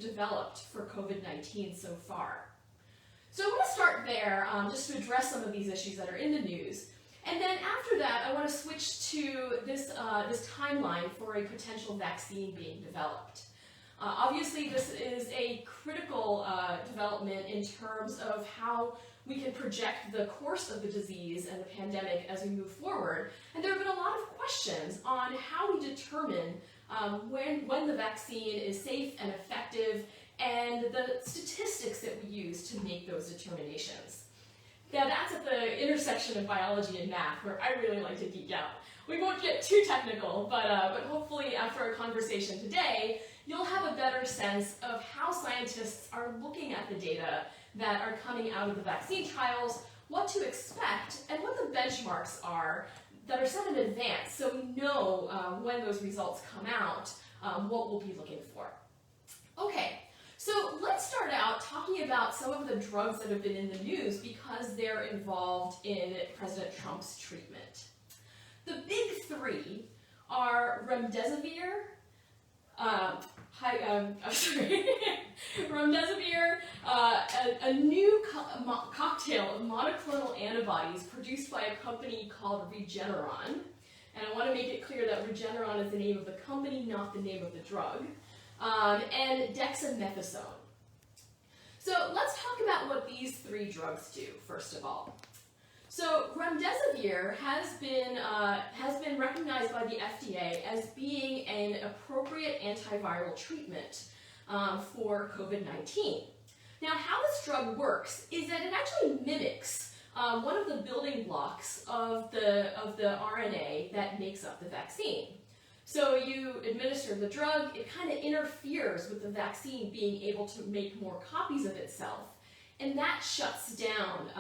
developed for COVID-19 so far. So I want to start there just to address some of these issues that are in the news. And then after that, I want to switch to this timeline for a potential vaccine being developed. Obviously, this is a critical development in terms of how we can project the course of the disease and the pandemic as we move forward. And there have been a lot of questions on how we determine when the vaccine is safe and effective, and the statistics that we use to make those determinations. Now that's at the intersection of biology and math, where I really like to geek out. We won't get too technical, but hopefully after our conversation today, you'll have a better sense of how scientists are looking at the data that are coming out of the vaccine trials, what to expect, and what the benchmarks are that are set in advance, so we know when those results come out, what we'll be looking for. Okay, so let's start out talking about some of the drugs that have been in the news because they're involved in President Trump's treatment. The big three are remdesivir, remdesivir, a new cocktail of monoclonal antibodies produced by a company called Regeneron. And I want to make it clear that Regeneron is the name of the company, not the name of the drug. And dexamethasone. So let's talk about what these three drugs do, first of all. So remdesivir has been recognized by the FDA as being an appropriate antiviral treatment for COVID-19. Now, how this drug works is that it actually mimics one of the building blocks of the RNA that makes up the vaccine. So you administer the drug, it kind of interferes with the vaccine being able to make more copies of itself, and that shuts down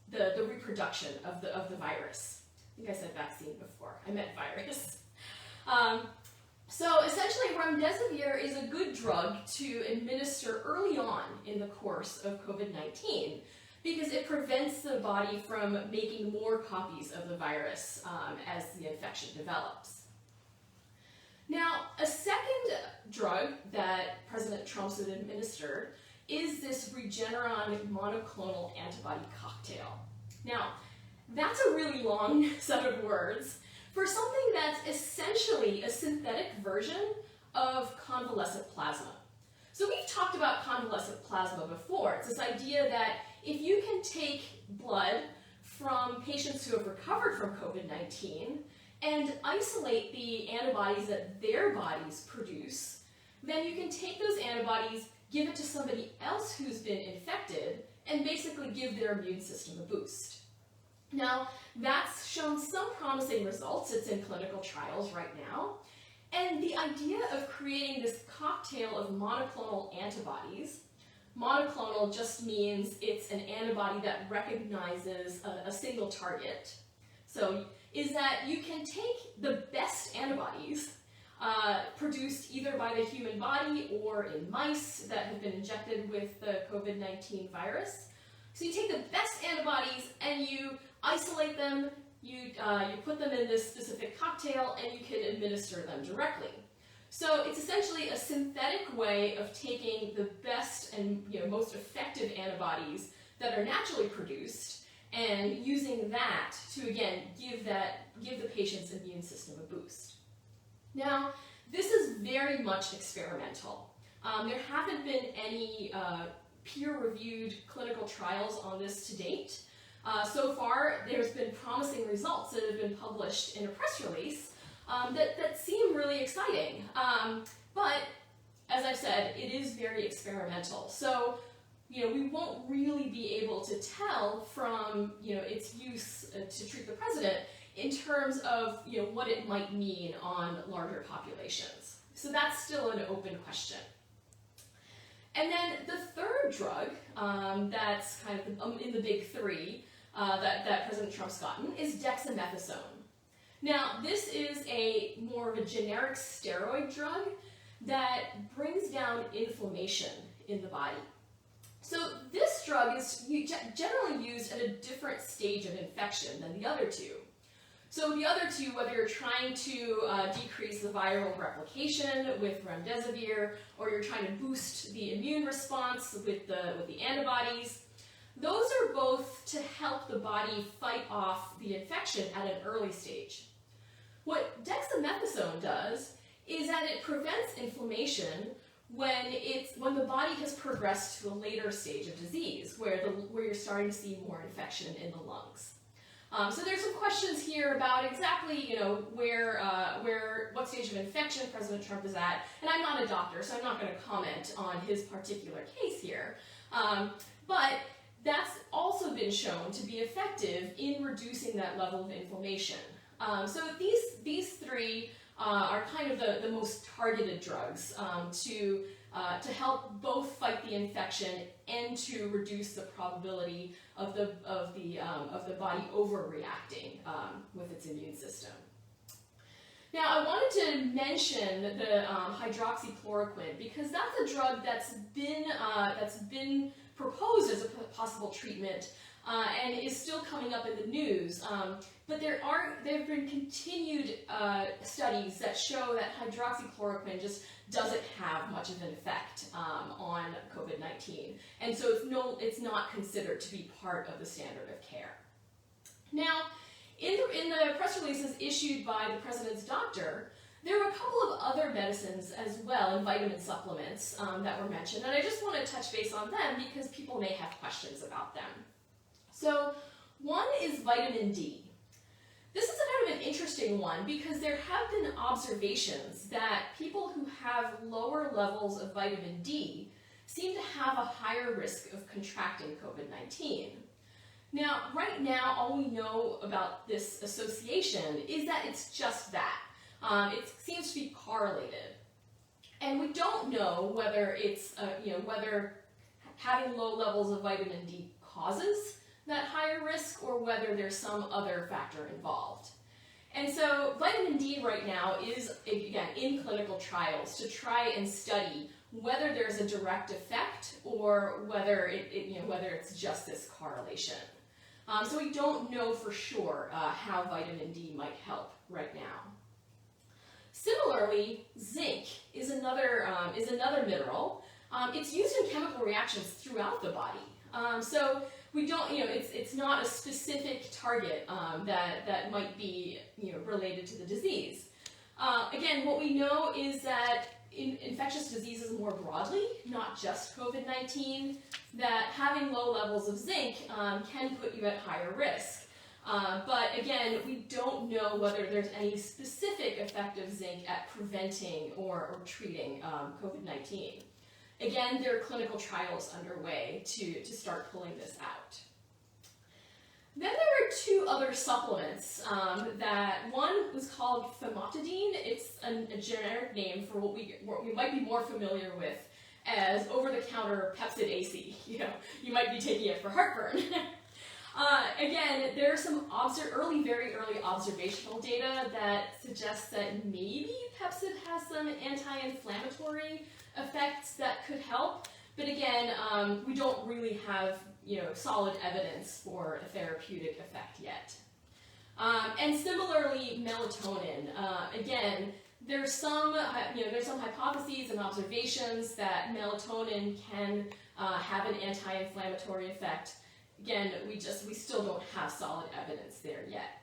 the reproduction of the virus. I think I said vaccine before, I meant virus. So essentially remdesivir is a good drug to administer early on in the course of COVID-19 because it prevents the body from making more copies of the virus as the infection develops. Now, a second drug that President Trump has administered is this Regeneron monoclonal antibody cocktail. Now, that's a really long set of words for something that's essentially a synthetic version of convalescent plasma. So we've talked about convalescent plasma before. It's this idea that if you can take blood from patients who have recovered from COVID-19 and isolate the antibodies that their bodies produce, then you can take those antibodies, give it to somebody else who's been infected, and basically give their immune system a boost. Now, that's shown some promising results. It's in clinical trials right now. And the idea of creating this cocktail of monoclonal antibodies, monoclonal just means it's an antibody that recognizes a single target. So is that you can take the best antibodies produced either by the human body or in mice that have been injected with the COVID-19 virus. So you take the best antibodies and you isolate them, you put them in this specific cocktail, and you can administer them directly. So it's essentially a synthetic way of taking the best and most effective antibodies that are naturally produced and using that to, again, give the patient's immune system a boost. Now, this is very much experimental. There haven't been any peer-reviewed clinical trials on this to date. So far, there's been promising results that have been published in a press release that seem really exciting. But, as I've said, it is very experimental. So, we won't really be able to tell from, its use to treat the president in terms of, what it might mean on larger populations. So that's still an open question. And then the third drug that's kind of in the big three that President Trump's gotten is dexamethasone. Now, this is more of a generic steroid drug that brings down inflammation in the body. So this drug is generally used at a different stage of infection than the other two. So the other two, whether you're trying to decrease the viral replication with remdesivir, or you're trying to boost the immune response with the antibodies, those are both to help the body fight off the infection at an early stage. What dexamethasone does is that it prevents inflammation when the body has progressed to a later stage of disease, where you're starting to see more infection in the lungs. So there's some questions here about exactly, what stage of infection President Trump is at, and I'm not a doctor, so I'm not going to comment on his particular case here. But that's also been shown to be effective in reducing that level of inflammation. So these three are kind of the most targeted drugs to help both fight the infection and to reduce the probability of the body overreacting with its immune system. Now, I wanted to mention the hydroxychloroquine because that's a drug that's been proposed as a possible treatment and is still coming up in the news. But there have been continued studies that show that hydroxychloroquine just doesn't have much of an effect on COVID-19, and so it's not considered to be part of the standard of care. Now, in the press releases issued by the President's doctor, there were a couple of other medicines as well, and vitamin supplements that were mentioned, and I just want to touch base on them because people may have questions about them. So, one is vitamin D. This is a kind of an interesting one because there have been observations that people who have lower levels of vitamin D seem to have a higher risk of contracting COVID-19. Now, right now, all we know about this association is that it's just that. It seems to be correlated. And we don't know whether it's, whether having low levels of vitamin D causes that higher risk or whether there's some other factor involved. And so vitamin D right now is, again, in clinical trials to try and study whether there's a direct effect or whether whether it's just this correlation. So we don't know for sure how vitamin D might help right now. Similarly, zinc is another mineral. It's used in chemical reactions throughout the body. So we don't, it's not a specific target that might be, related to the disease. Again, what we know is that in infectious diseases more broadly, not just COVID-19, that having low levels of zinc can put you at higher risk. But again, we don't know whether there's any specific effect of zinc at preventing or treating COVID-19. Again, there are clinical trials underway to start pulling this out. Then there are two other supplements that one was called famotidine. It's a generic name for what we might be more familiar with as over-the-counter Pepcid AC. You might be taking it for heartburn. Again, there are some very early observational data that suggests that maybe Pepcid has some anti-inflammatory effects that could help, but again, we don't really have solid evidence for a therapeutic effect yet. And similarly, melatonin. Again, there's some hypotheses and observations that melatonin can have an anti-inflammatory effect. Again, we still don't have solid evidence there yet.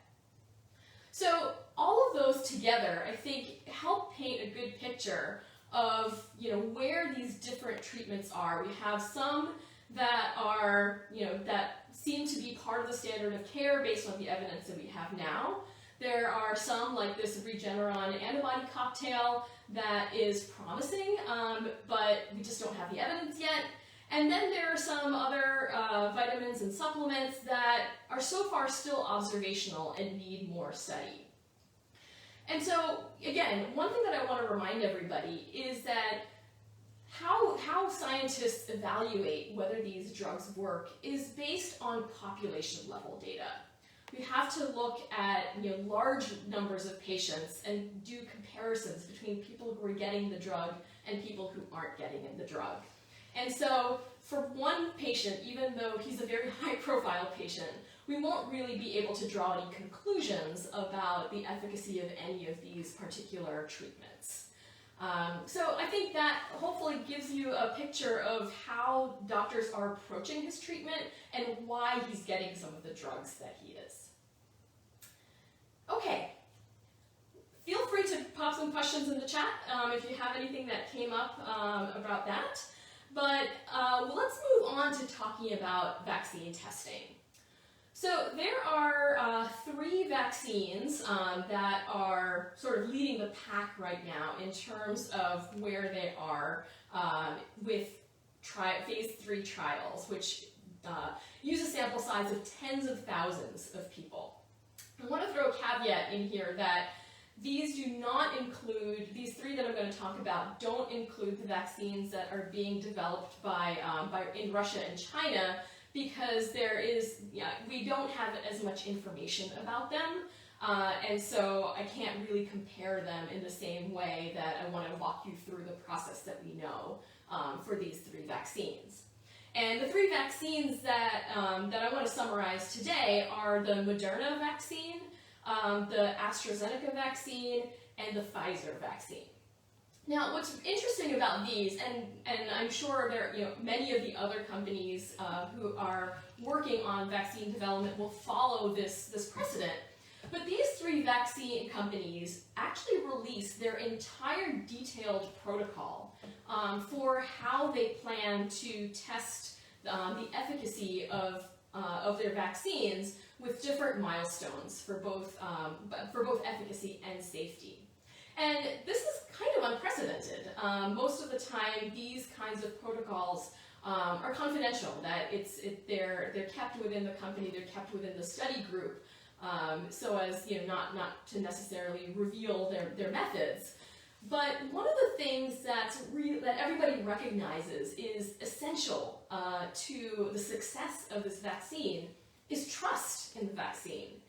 So all of those together, I think, help paint a good picture of where these different treatments are. We have some that are that seem to be part of the standard of care based on the evidence that we have now. There are some, like this Regeneron antibody cocktail, that is promising, but we just don't have the evidence yet. And then there are some other vitamins and supplements that are so far still observational and need more study. And so, again, one thing that I want to remind everybody is that how scientists evaluate whether these drugs work is based on population level data. We have to look at large numbers of patients and do comparisons between people who are getting the drug and people who aren't getting the drug. And so for one patient, even though he's a very high profile patient, we won't really be able to draw any conclusions about the efficacy of any of these particular treatments. So I think that hopefully gives you a picture of how doctors are approaching his treatment and why he's getting some of the drugs that he is. Okay, feel free to pop some questions in the chat if you have anything that came up about that. But let's move on to talking about vaccine testing. So there are 3 vaccines that are sort of leading the pack right now in terms of where they are with phase 3 trials, which use a sample size of tens of thousands of people. I want to throw a caveat in here that these do not include, these 3 that I'm going to talk about don't include the vaccines that are being developed in Russia and China, because we don't have as much information about them, and so I can't really compare them in the same way that I want to walk you through the process that we know for these 3 vaccines. And the 3 vaccines that I want to summarize today are the Moderna vaccine, the AstraZeneca vaccine, and the Pfizer vaccine. Now, what's interesting about these, and I'm sure there, many of the other companies who are working on vaccine development will follow this precedent, but these 3 vaccine companies actually release their entire detailed protocol for how they plan to test the efficacy of their vaccines with different milestones for both efficacy and safety. And this is kind of unprecedented. Most of the time, these kinds of protocols are confidential. That they're kept within the company, they're kept within the study group, so as not to necessarily reveal their methods. But one of the things that everybody recognizes is essential to the success of this vaccine is trust in the vaccine.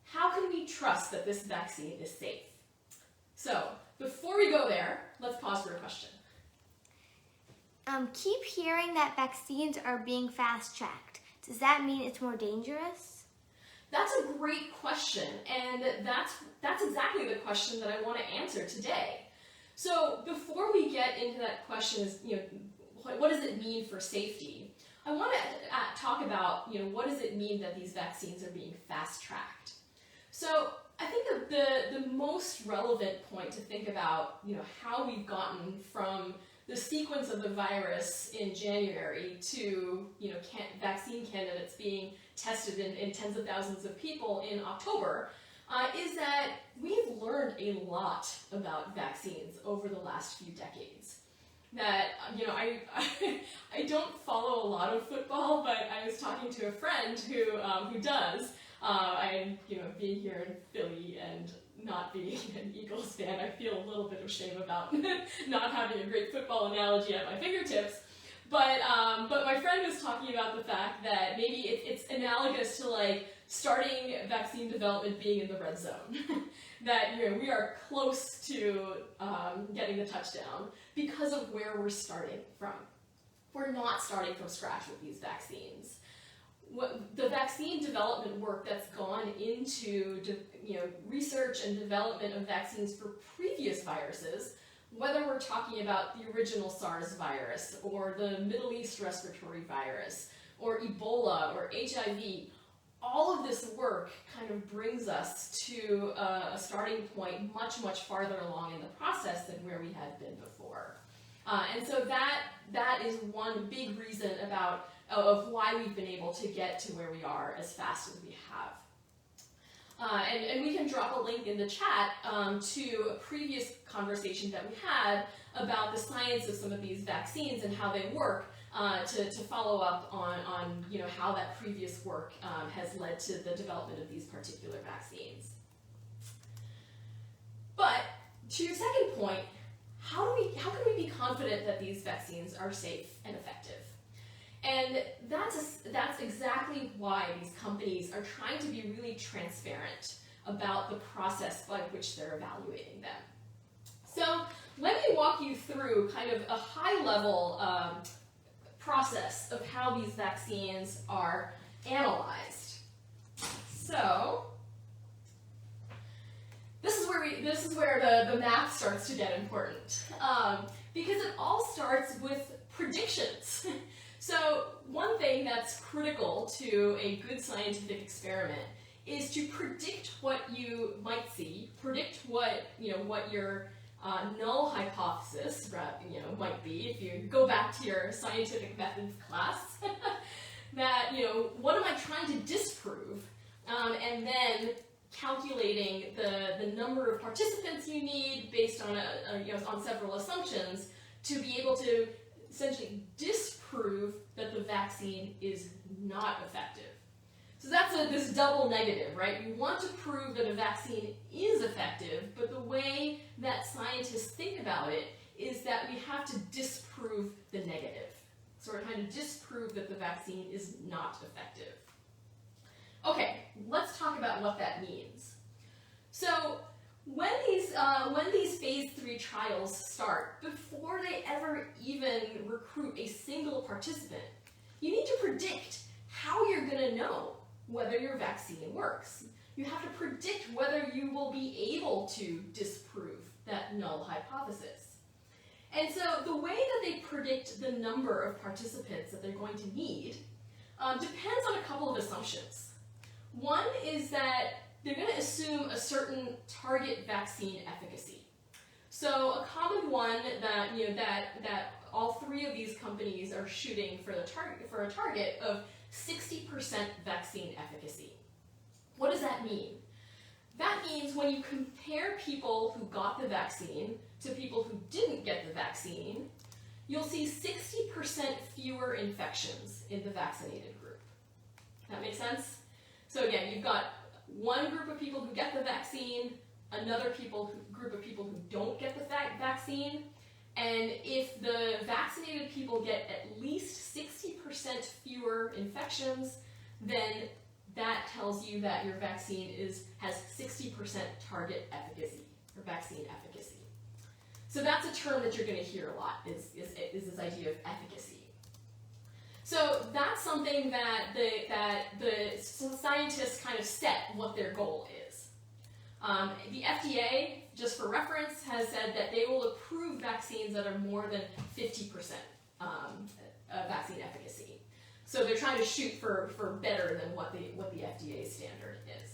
How can we trust that this vaccine is safe? So, before we go there, let's pause for a question. Keep hearing that vaccines are being fast-tracked. Does that mean it's more dangerous? That's a great question, and that's exactly the question that I want to answer today. So, before we get into that question, what does it mean for safety? I want to talk about, what does it mean that these vaccines are being fast-tracked? So, I think the most relevant point to think about, how we've gotten from the sequence of the virus in January to, vaccine candidates being tested in tens of thousands of people in October, is that we've learned a lot about vaccines over the last few decades. That, I don't follow a lot of football, but I was talking to a friend who does. Being here in Philly and not being an Eagles fan, I feel a little bit of shame about not having a great football analogy at my fingertips. But my friend was talking about the fact that maybe it's analogous to starting vaccine development being in the red zone. That we are close to getting the touchdown because of where we're starting from. We're not starting from scratch with these vaccines. The vaccine development work that's gone into research and development of vaccines for previous viruses, whether we're talking about the original SARS virus or the Middle East respiratory virus or Ebola or HIV, all of this work kind of brings us to a starting point much, much farther along in the process than where we had been before. And so that is one big reason of why we've been able to get to where we are as fast as we have. And we can drop a link in the chat to a previous conversation that we had about the science of some of these vaccines and how they work to follow up on how that previous work has led to the development of these particular vaccines. But to your second point, how can we be confident that these vaccines are safe and effective? And that's exactly why these companies are trying to be really transparent about the process by which they're evaluating them. So let me walk you through kind of a high-level process of how these vaccines are analyzed. So this is where the math starts to get important, because it all starts with predictions. So one thing that's critical to a good scientific experiment is to predict what you might see, predict what your null hypothesis might be. If you go back to your scientific methods class, that what am I trying to disprove, and then calculating the number of participants you need based on on several assumptions to be able to essentially disprove that the vaccine is not effective. So that's this double negative, right? You want to prove that a vaccine is effective, but the way that scientists think about it is that we have to disprove the negative. So we're trying to disprove that the vaccine is not effective. Okay, let's talk about what that means. So when these phase 3 trials start, before they ever even recruit a single participant, you need to predict how you're going to know whether your vaccine works. You have to predict whether you will be able to disprove that null hypothesis. And so the way that they predict the number of participants that they're going to need depends on a couple of assumptions. One is that they're going to assume a certain target vaccine efficacy. So a common one that that all three of these companies are shooting for a target of 60% vaccine efficacy. What does that mean? That means when you compare people who got the vaccine to people who didn't get the vaccine, you'll see 60% fewer infections in the vaccinated group. That make sense? So again, you've got one group of people who get the vaccine, another group of people who don't get the vaccine, and if the vaccinated people get at least 60% fewer infections, then that tells you that your vaccine has 60% target efficacy, or vaccine efficacy. So that's a term that you're going to hear a lot, is this idea of efficacy. So that's something that the scientists kind of set what their goal is. The FDA, just for reference, has said that they will approve vaccines that are more than 50% vaccine efficacy. So they're trying to shoot for better than what the FDA standard is.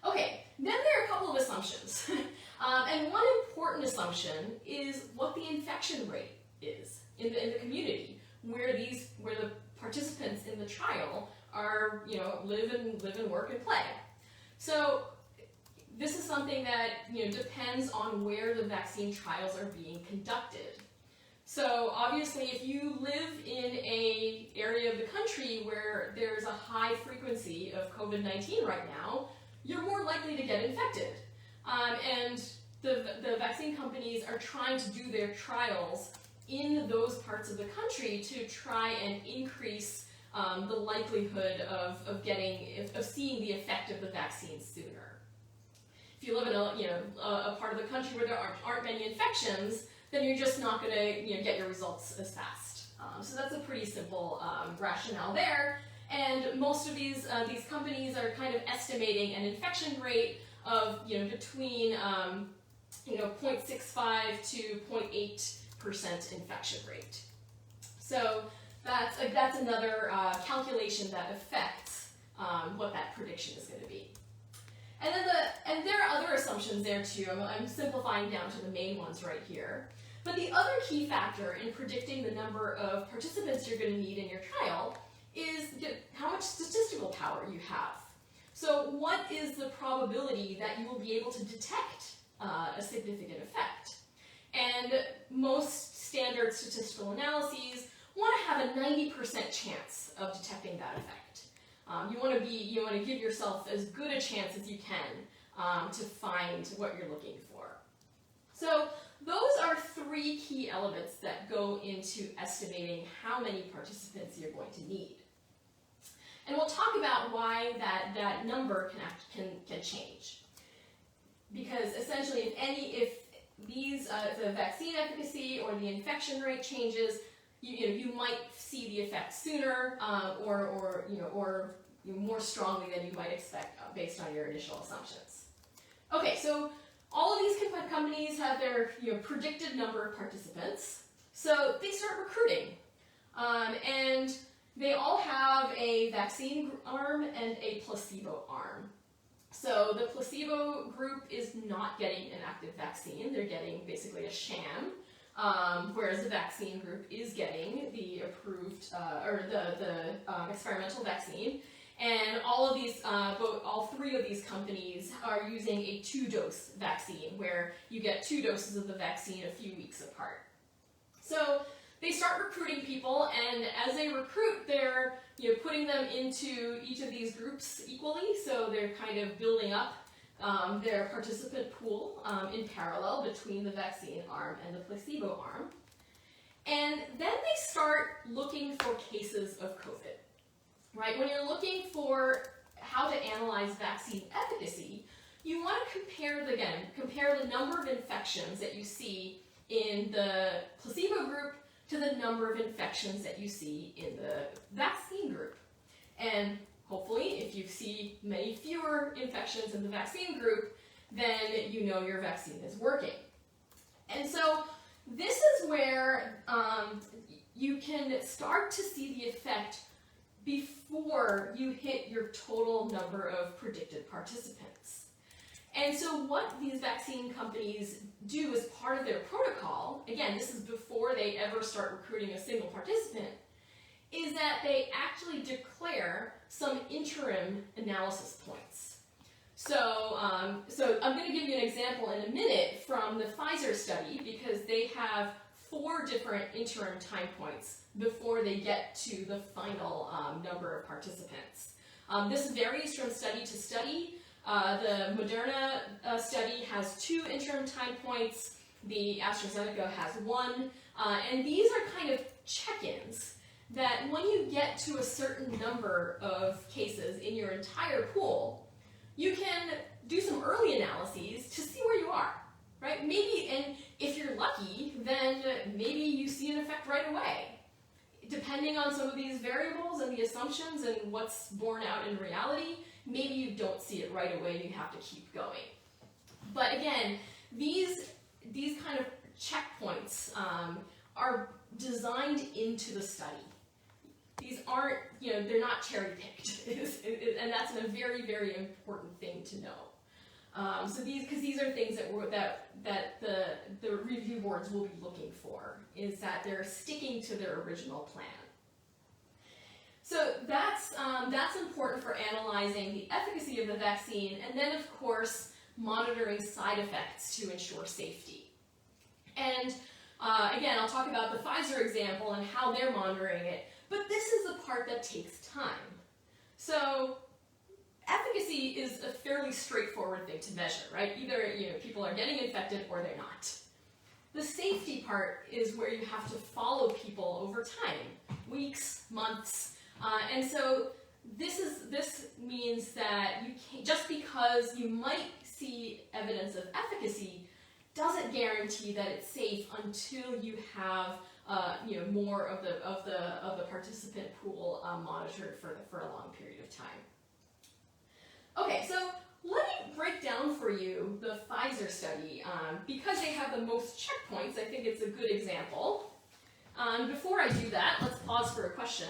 Okay, then there are a couple of assumptions. And one important assumption is what the infection rate is in the community, where the participants in the trial are, live and work and play. So this is something that depends on where the vaccine trials are being conducted. So obviously, if you live in an area of the country where there's a high frequency of COVID-19 right now, you're more likely to get infected. And the vaccine companies are trying to do their trials in those parts of the country to try and increase the likelihood of seeing the effect of the vaccine sooner. If you live in a part of the country where there aren't many infections, then you're just not going to get your results as fast. So that's a pretty simple rationale there. And most of these companies are kind of estimating an infection rate of between 0.65 to 0.8% infection rate. So that's another calculation that affects what that prediction is going to be. And there are other assumptions there too. I'm simplifying down to the main ones right here. But the other key factor in predicting the number of participants you're going to need in your trial is how much statistical power you have. So what is the probability that you will be able to detect a significant effect? And most standard statistical analyses want to have a 90% chance of detecting that effect. You want to give yourself as good a chance as you can to find what you're looking for. So those are three key elements that go into estimating how many participants you're going to need. And we'll talk about why that number can change. Because essentially, if the vaccine efficacy or the infection rate changes, you might see the effect sooner, or more strongly than you might expect based on your initial assumptions. Okay, so all of these companies have their predicted number of participants. So they start recruiting. And they all have a vaccine arm and a placebo arm. So the placebo group is not getting an active vaccine. They're getting basically a sham, whereas the vaccine group is getting the approved, or the experimental vaccine. And all three of these companies are using a 2-dose vaccine, where you get 2 doses of the vaccine a few weeks apart. So they start recruiting people, and as they recruit, they're putting them into each of these groups equally. So they're kind of building up their participant pool in parallel between the vaccine arm and the placebo arm. And then they start looking for cases of COVID. Right? When you're looking for how to analyze vaccine efficacy, you want to compare the number of infections that you see in the placebo group to the number of infections that you see in the vaccine group. And hopefully, if you see many fewer infections in the vaccine group, then you know your vaccine is working. And so this is where you can start to see the effect before you hit your total number of predicted participants. And so what these vaccine companies do as part of their protocol, again, this is before they ever start recruiting a single participant, is that they actually declare some interim analysis points. So I'm going to give you an example in a minute from the Pfizer study, because they have 4 different interim time points before they get to the final number of participants. This varies from study to study. The Moderna study has 2 interim time points. The AstraZeneca has 1. And these are kind of check-ins that when you get to a certain number of cases in your entire pool, you can do some early analyses to see where you are, right? Maybe, and if you're lucky, then maybe you see an effect right away. Depending on some of these variables and the assumptions and what's borne out in reality, maybe you don't see it right away and you have to keep going. But again, these kind of checkpoints are designed into the study. These aren't, they're not cherry-picked, and that's a very, very important thing to know. So these are things that the review boards will be looking for, is that they're sticking to their original plan. So that's important for analyzing the efficacy of the vaccine, and then of course monitoring side effects to ensure safety. And again, I'll talk about the Pfizer example and how they're monitoring it, but this is the part that takes time. So efficacy is a fairly straightforward thing to measure, right? Either people are getting infected or they're not. The safety part is where you have to follow people over time, weeks, months, and so this means that you can't, just because you might see evidence of efficacy, doesn't guarantee that it's safe until you have more of the participant pool monitored for a long period of time. Okay, so let me break down for you the Pfizer study. Because they have the most checkpoints, I think it's a good example. Before I do that, let's pause for a question.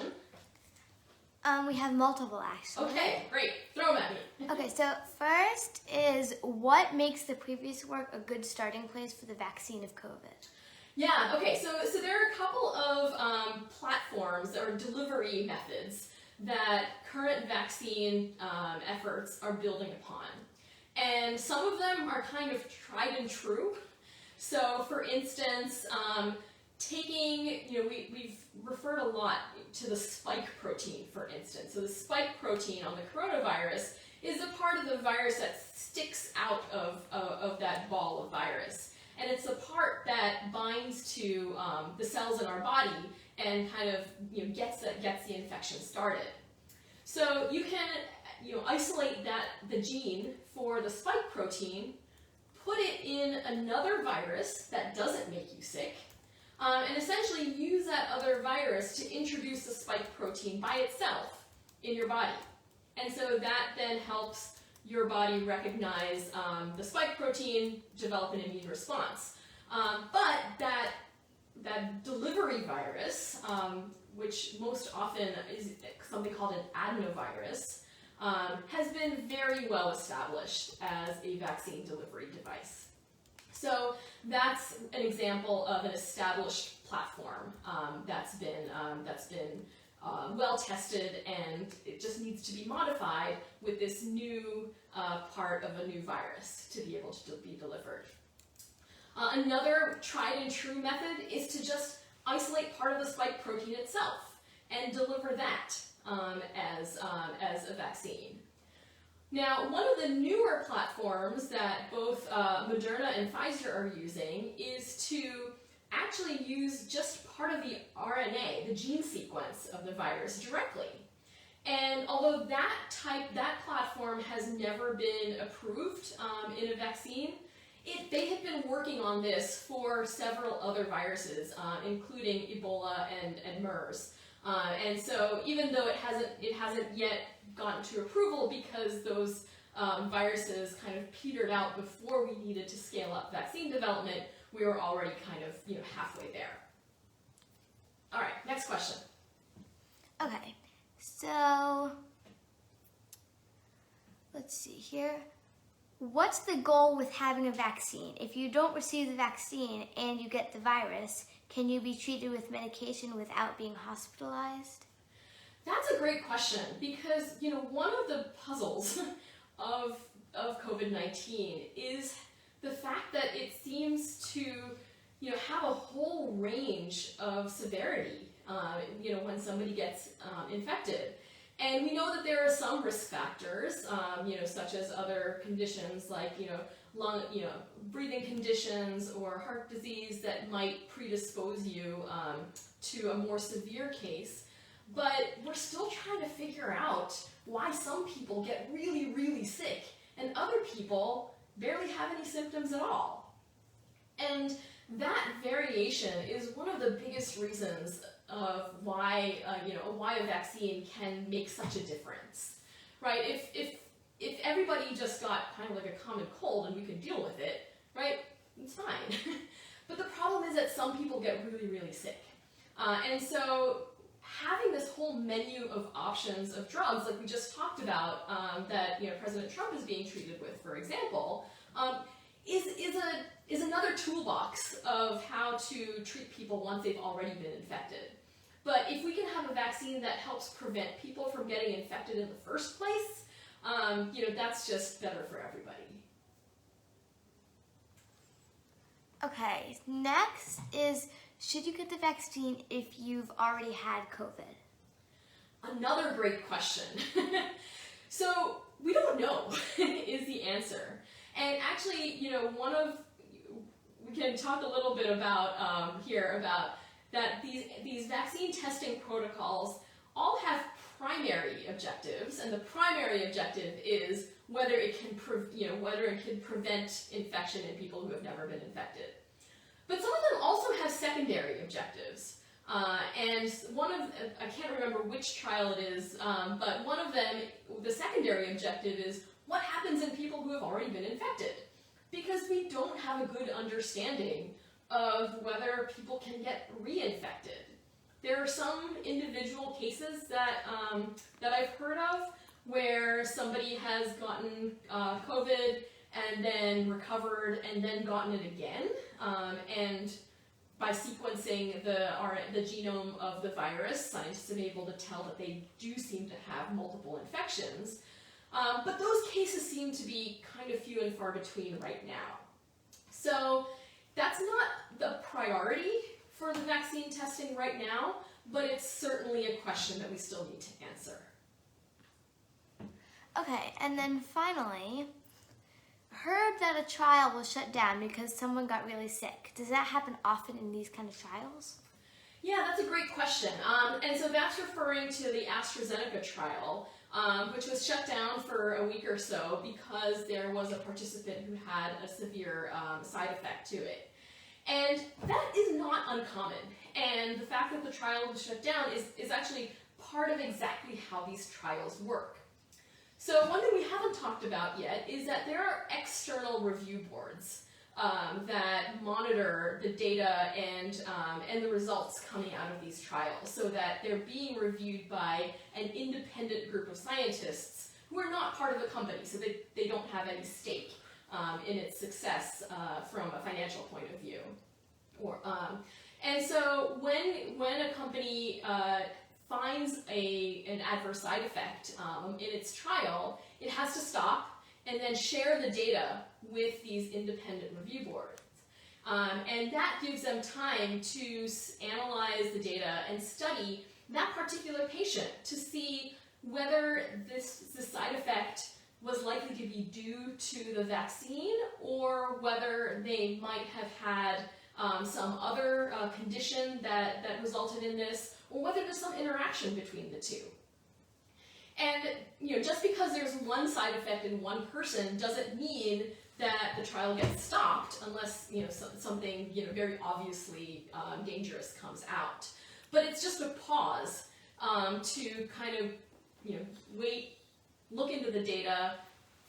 We have multiple, actually. Okay, great. Throw them at me. Okay, so first is, what makes the previous work a good starting place for the vaccine of COVID? Yeah, okay, so there are a couple of platforms or delivery methods that current vaccine efforts are building upon. And some of them are kind of tried and true. So for instance, we've referred a lot to the spike protein, for instance. So the spike protein on the coronavirus is a part of the virus that sticks out of that ball of virus. And it's a part that binds to the cells in our body and kind of gets the infection started. So you can isolate the gene for the spike protein, put it in another virus that doesn't make you sick, and essentially use that other virus to introduce the spike protein by itself in your body. And so that then helps your body recognize the spike protein, develop an immune response. But that delivery virus, which most often is something called an adenovirus, has been very well established as a vaccine delivery device. So that's an example of an established platform that's been well tested, and it just needs to be modified with this new part of a new virus to be able to be delivered. Another tried and true method is to just isolate part of the spike protein itself and deliver that as a vaccine. Now, one of the newer platforms that both Moderna and Pfizer are using is to actually use just part of the RNA, the gene sequence of the virus directly. And although that platform has never been approved in a vaccine, they have been working on this for several other viruses, including Ebola and MERS. And so even though it hasn't yet gotten to approval because those viruses kind of petered out before we needed to scale up vaccine development, we were already kind of halfway there. All right, next question. Okay, so let's see here. What's the goal with having a vaccine? If you don't receive the vaccine and you get the virus, can you be treated with medication without being hospitalized? That's a great question, because one of the puzzles of COVID-19 is the fact that it seems to have a whole range of severity when somebody gets infected. And we know that there are some risk factors, such as other conditions like, lung, breathing conditions or heart disease that might predispose you to a more severe case. But we're still trying to figure out why some people get really, really sick and other people barely have any symptoms at all. And that variation is one of the biggest reasons of why a vaccine can make such a difference, right? If everybody just got kind of like a common cold and we could deal with it, right? It's fine. But the problem is that some people get really, really sick, and so having this whole menu of options of drugs, like we just talked about, that President Trump is being treated with, for example, is another toolbox of how to treat people once they've already been infected. But if we can have a vaccine that helps prevent people from getting infected in the first place, that's just better for everybody. Okay, next is, should you get the vaccine if you've already had COVID? Another great question. So we don't know is the answer. And actually, we can talk a little bit about about that these vaccine testing protocols all have primary objectives, and the primary objective is whether it can prevent infection in people who have never been infected. But some of them also have secondary objectives. And I can't remember which trial it is, but one of them, the secondary objective is what happens in people who have already been infected. Because we don't have a good understanding of whether people can get reinfected. There are some individual cases that I've heard of where somebody has gotten COVID and then recovered and then gotten it again, and by sequencing the genome of the virus, scientists have been able to tell that they do seem to have multiple infections. But those cases seem to be kind of few and far between right now. So that's not the priority for the vaccine testing right now, but it's certainly a question that we still need to answer. Okay, and then finally, heard that a trial was shut down because someone got really sick. Does that happen often in these kind of trials? Yeah, that's a great question. And so that's referring to the AstraZeneca trial, which was shut down for a week or so because there was a participant who had a severe side effect to it. And that is not uncommon. And the fact that the trial was shut down is actually part of exactly how these trials work. So one thing we haven't talked about yet is that there are external review boards that monitor the data and the results coming out of these trials, so that they're being reviewed by an independent group of scientists who are not part of the company, so they don't have any stake in its success from a financial point of view. And so when a company finds an adverse side effect in its trial, it has to stop and then share the data with these independent review boards. And that gives them time to analyze the data and study that particular patient to see whether this side effect was likely to be due to the vaccine, or whether they might have had some other condition that resulted in this, or whether there's some interaction between the two. And just because there's one side effect in one person doesn't mean that the trial gets stopped unless something very obviously dangerous comes out. But it's just a pause to kind of wait, look into the data,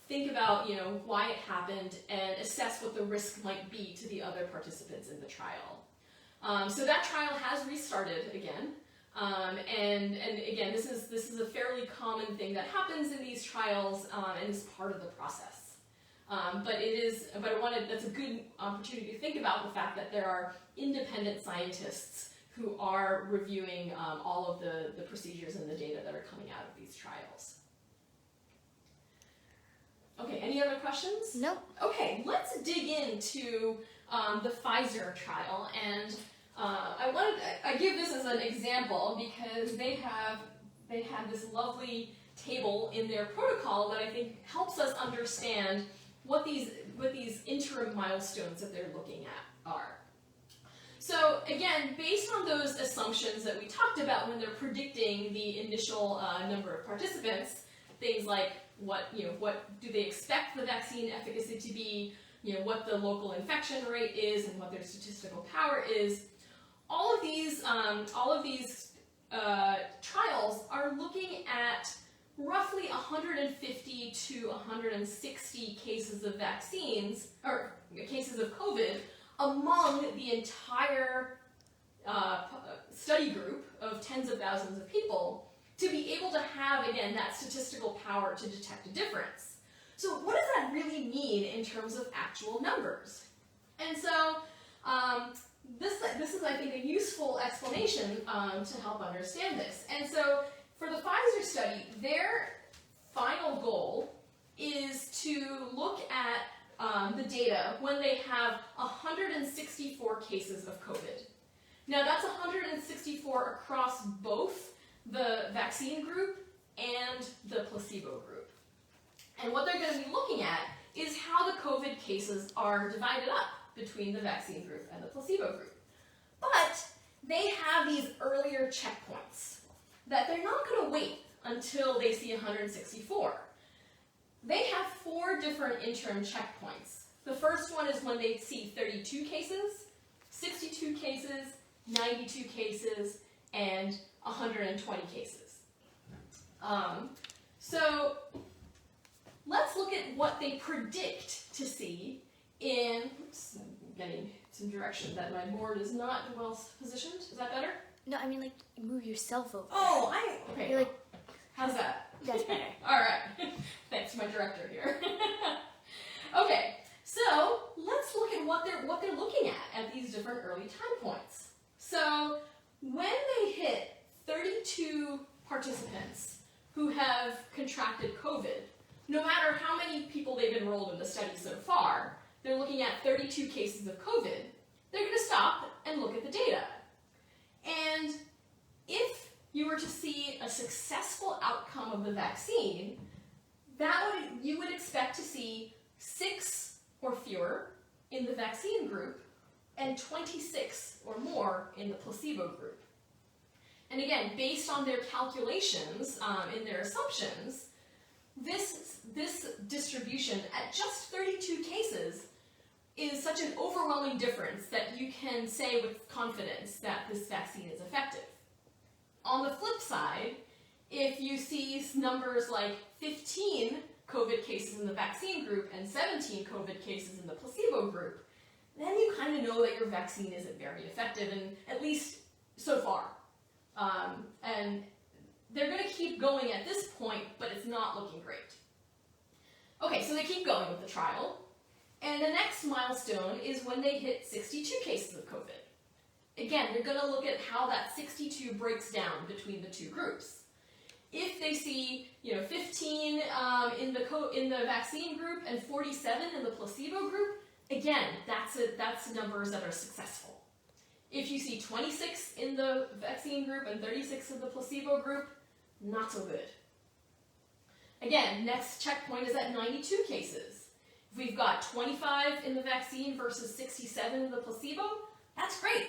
think about why it happened, and assess what the risk might be to the other participants in the trial. So that trial has restarted again. And again, this is a fairly common thing that happens in these trials and is part of the process. That's a good opportunity to think about the fact that there are independent scientists who are reviewing all of the procedures and the data that are coming out of these trials. Okay, any other questions? Nope. Okay, let's dig into the Pfizer trial, and I give this as an example because they have this lovely table in their protocol that I think helps us understand what these interim milestones that they're looking at are. So again, based on those assumptions that we talked about when they're predicting the initial number of participants, things like what do they expect the vaccine efficacy to be, what the local infection rate is, and what their statistical power is. All of these trials are looking at roughly 150 to 160 cases of vaccines, or cases of COVID, among the entire study group of tens of thousands of people, to be able to have, again, that statistical power to detect a difference. So what does that really mean in terms of actual numbers? And so this is, I think, a useful explanation to help understand this. And so for the Pfizer study, their final goal is to look at the data when they have 164 cases of COVID. Now that's 164 across both the vaccine group and the placebo group. And what they're going to be looking at is how the COVID cases are divided up between the vaccine group and the placebo group. But they have these earlier checkpoints that they're not going to wait until they see 164. They have 4 different interim checkpoints. The first one is when they see 32 cases, 62 cases, 92 cases, and 120 cases. So let's look at what they predict to see in, oops, I'm getting some direction that my board is not well positioned. Is that better? No, I mean, like, move yourself over. Oh, okay. You're like, how's that? that's better. All right. Thanks, my director here. Okay, so let's look at what they're looking at these different early time points. So when they hit 32 participants who have contracted COVID, no matter how many people they've enrolled in the study so far, they're looking at 32 cases of COVID, they're going to stop and look at the data. And if you were to see a successful outcome of the vaccine, you would expect to see 6 or fewer in the vaccine group and 26 or more in the placebo group. And again, based on their calculations and their assumptions, this distribution at just 32 cases is such an overwhelming difference that you can say with confidence that this vaccine is effective. On the flip side, if see numbers like 15 COVID cases in the vaccine group and 17 COVID cases in the placebo group, then you kind of know that your vaccine isn't very effective, and at least so far. And they're going to keep going at this point, but it's not looking great. Okay, so they keep going with the trial, and the next milestone is when they hit 62 cases of COVID. Again, they're going to look at how that 62 breaks down between the two groups. If they see, 15 in the vaccine group and 47 in the placebo group, again, that's numbers that are successful. If you see 26 in the vaccine group and 36 in the placebo group, not so good. Again, next checkpoint is at 92 cases. If we've got 25 in the vaccine versus 67 in the placebo, that's great.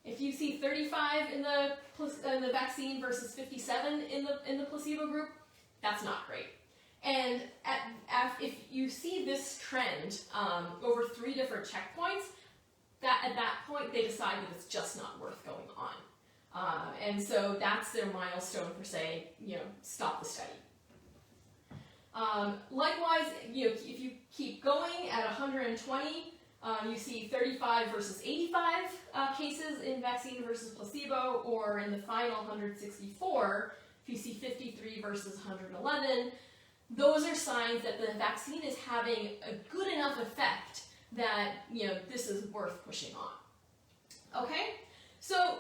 If you see 35 in the vaccine versus 57 in the placebo group, that's not great. And if you see this trend over 3 different checkpoints, at that point they decide that it's just not worth going on. And so that's their milestone for saying, stop the study. Likewise, if you keep going at 120, you see 35 versus 85 cases in vaccine versus placebo, or in the final 164, if you see 53 versus 111, those are signs that the vaccine is having a good enough effect that, this is worth pushing on. Okay? So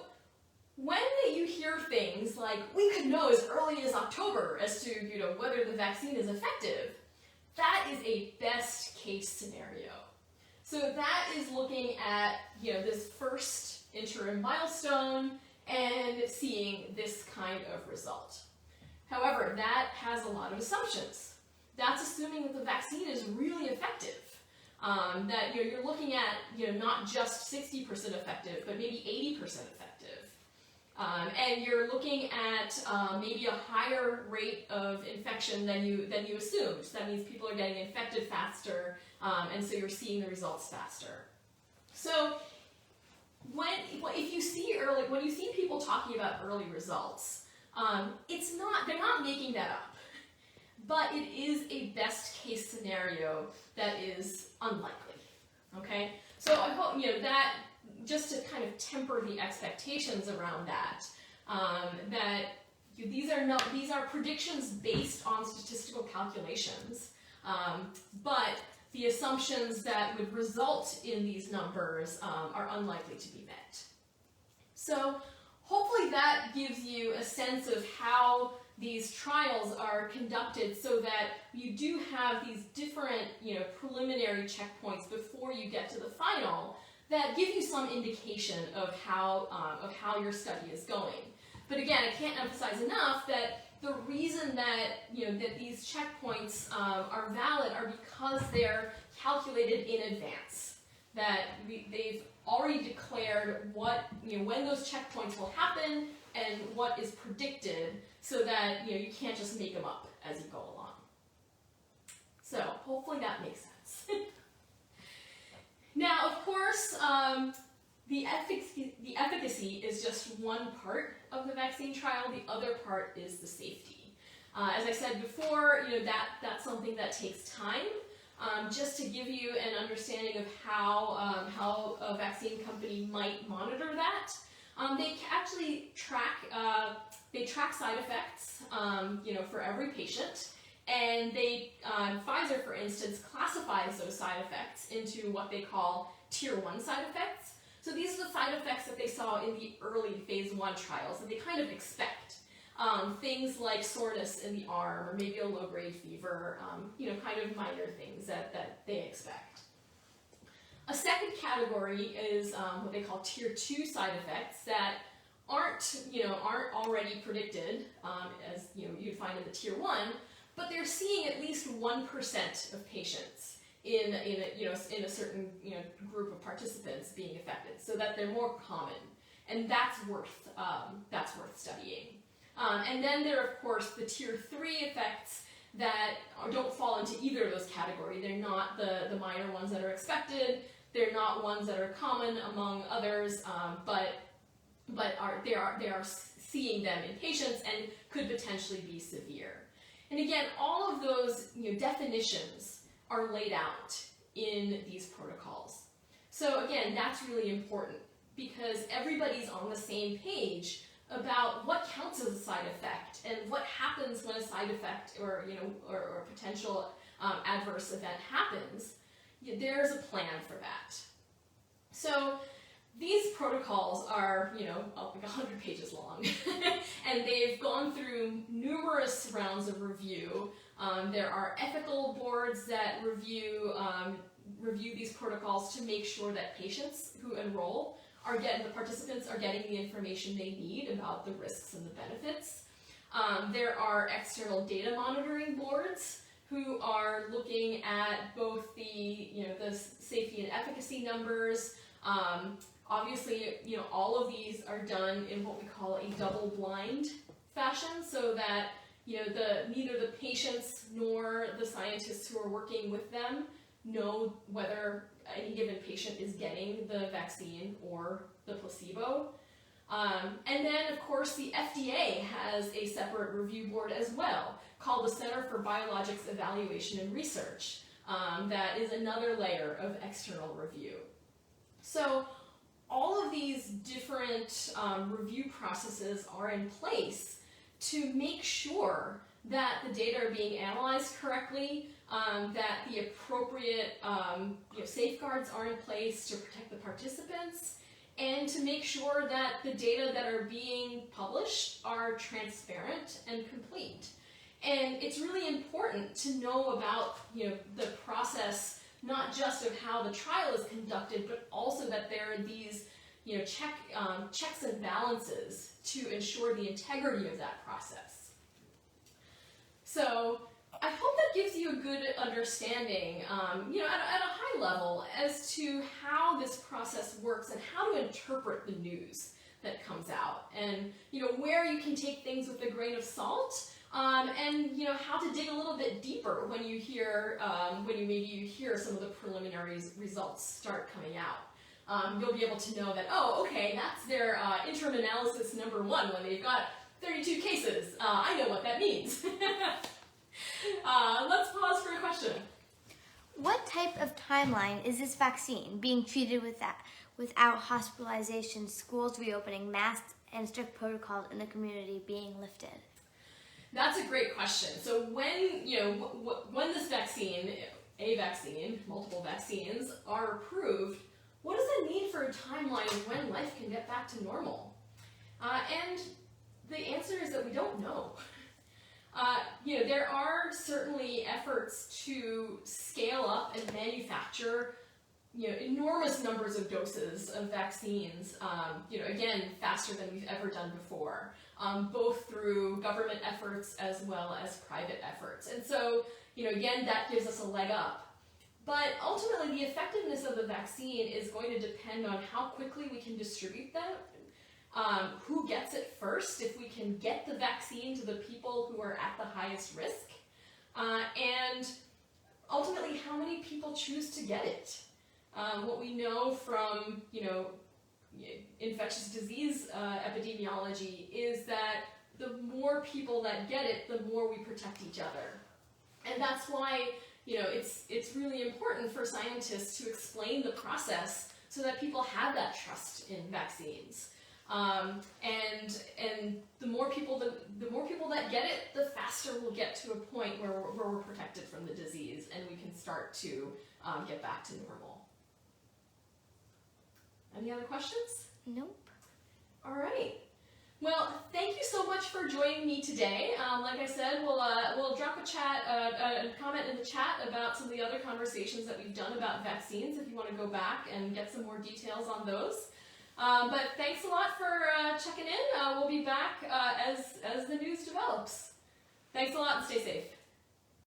when you hear things like, we could know as early as October as to, whether the vaccine is effective, that is a best case scenario. So that is looking at, this first interim milestone and seeing this kind of result. However, that has a lot of assumptions. That's assuming that the vaccine is really effective. That you're looking at, not just 60% effective, but maybe 80% effective. And you're looking at maybe a higher rate of infection than you assumed. So that means people are getting infected faster, and so you're seeing the results faster. So if you see when you see people talking about early results, they're not making that up, but it is a best case scenario that is unlikely. Okay, so I hope that, just to kind of temper the expectations around that, that these are predictions based on statistical calculations, but the assumptions that would result in these numbers are unlikely to be met. So hopefully that gives you a sense of how these trials are conducted, so that you do have these different, preliminary checkpoints before you get to the final that give you some indication of how your study is going. But again, I can't emphasize enough that the reason that that these checkpoints are valid are because they're calculated in advance. That they've already declared when those checkpoints will happen and what is predicted, so that you can't just make them up as you go along. So hopefully that makes sense. Now, of course, the efficacy is just one part of the vaccine trial. The other part is the safety. As I said before, that's something that takes time. Just to give you an understanding of how a vaccine company might monitor that, they actually track side effects, for every patient. And Pfizer, for instance, classifies those side effects into what they call tier 1 side effects. So these are the side effects that they saw in the early phase 1 trials that they kind of expect. Things like soreness in the arm, or maybe a low-grade fever, kind of minor things that they expect. A second category is what they call tier 2 side effects that aren't already predicted, as you'd find in the tier 1, but they're seeing at least 1% of patients in a certain group of participants being affected, so that they're more common, and that's worth studying. And then there are, of course, the tier 3 effects that don't fall into either of those categories. They're not the minor ones that are expected. They're not ones that are common among others, but they are seeing them in patients and could potentially be severe. And again, all of those definitions are laid out in these protocols. So again, that's really important because everybody's on the same page about what counts as a side effect and what happens when a side effect or or potential adverse event happens. There's a plan for that. So these protocols are, like 100 pages long, and they've gone through numerous rounds of review. There are ethical boards that review these protocols to make sure that patients who enroll the participants are getting the information they need about the risks and the benefits. There are external data monitoring boards who are looking at both the safety and efficacy numbers. Obviously, all of these are done in what we call a double-blind fashion, so that neither the patients nor the scientists who are working with them know whether any given patient is getting the vaccine or the placebo. And then, of course, the FDA has a separate review board as well, called the Center for Biologics Evaluation and Research. That is another layer of external review. So all of these different review processes are in place to make sure that the data are being analyzed correctly, that the appropriate safeguards are in place to protect the participants, and to make sure that the data that are being published are transparent and complete. And it's really important to know about the process, not just of how the trial is conducted, but also that there are these checks and balances to ensure the integrity of that process. So I hope that gives you a good understanding, at a high level, as to how this process works and how to interpret the news that comes out, and where you can take things with a grain of salt, and how to dig a little bit deeper when you hear you hear some of the preliminary results start coming out. You'll be able to know that, oh, okay, that's their interim analysis number 1 when they've got 32 cases. I know what that means. Let's pause for a question. What type of timeline is this vaccine being treated without hospitalization, schools reopening, masks, and strict protocols in the community being lifted? That's a great question. So when this vaccine, multiple vaccines, are approved, what does it mean for a timeline of when life can get back to normal? And the answer is that we don't know. There are certainly efforts to scale up and manufacture enormous numbers of doses of vaccines, again, faster than we've ever done before, both through government efforts as well as private efforts. And so, again, that gives us a leg up. But ultimately, the effectiveness of the vaccine is going to depend on how quickly we can distribute them, who gets it first, if we can get the vaccine to the people who are at the highest risk, and ultimately how many people choose to get it. What we know from infectious disease epidemiology is that the more people that get it, the more we protect each other. And that's why it's really important for scientists to explain the process so that people have that trust in vaccines. And the more people that get it, the faster we'll get to a point where we're protected from the disease and we can start to get back to normal. Any other questions? Nope. All right. Well, thank you so much for joining me today. Like I said, we'll drop a comment in the chat about some of the other conversations that we've done about vaccines if you want to go back and get some more details on those. But thanks a lot for checking in. We'll be back as the news develops. Thanks a lot and stay safe.